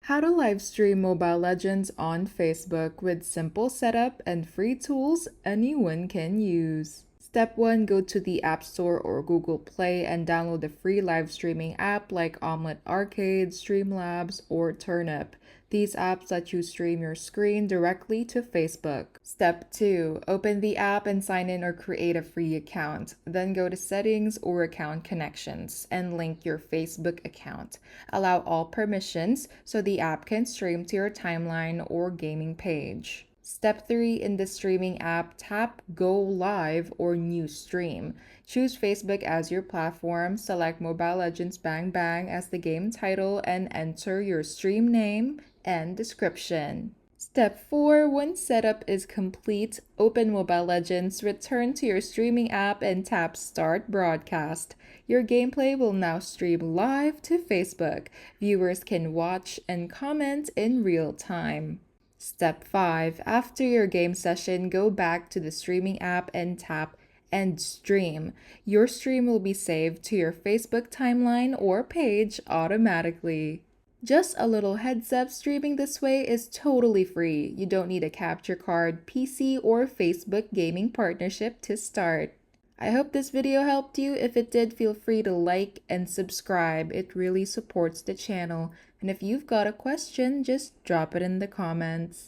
How to live stream Mobile Legends on Facebook with simple setup and free tools anyone can use. Step 1, go to the App Store or Google Play and download the free live streaming app like Omelette Arcade, Streamlabs, or Turnip. These apps let you stream your screen directly to Facebook. Step 2, open the app and sign in or create a free account. Then go to Settings or Account Connections and link your Facebook account. Allow all permissions so the app can stream to your timeline or gaming page. Step 3, in the streaming app, tap Go Live or New Stream. Choose Facebook as your platform, select Mobile Legends Bang Bang as the game title, and enter your stream name and description. Step 4, once setup is complete, open Mobile Legends, return to your streaming app, and tap Start Broadcast. Your gameplay will now stream live to Facebook. Viewers can watch and comment in real time. Step 5, after your game session, go back to the streaming app and tap End Stream. Your stream will be saved to your Facebook timeline or page automatically. Just a little heads up, streaming this way is totally free. You don't need a capture card, PC, or Facebook gaming partnership to start. I hope this video helped you. If it did, feel free to like and subscribe. It really supports the channel. And if you've got a question, just drop it in the comments.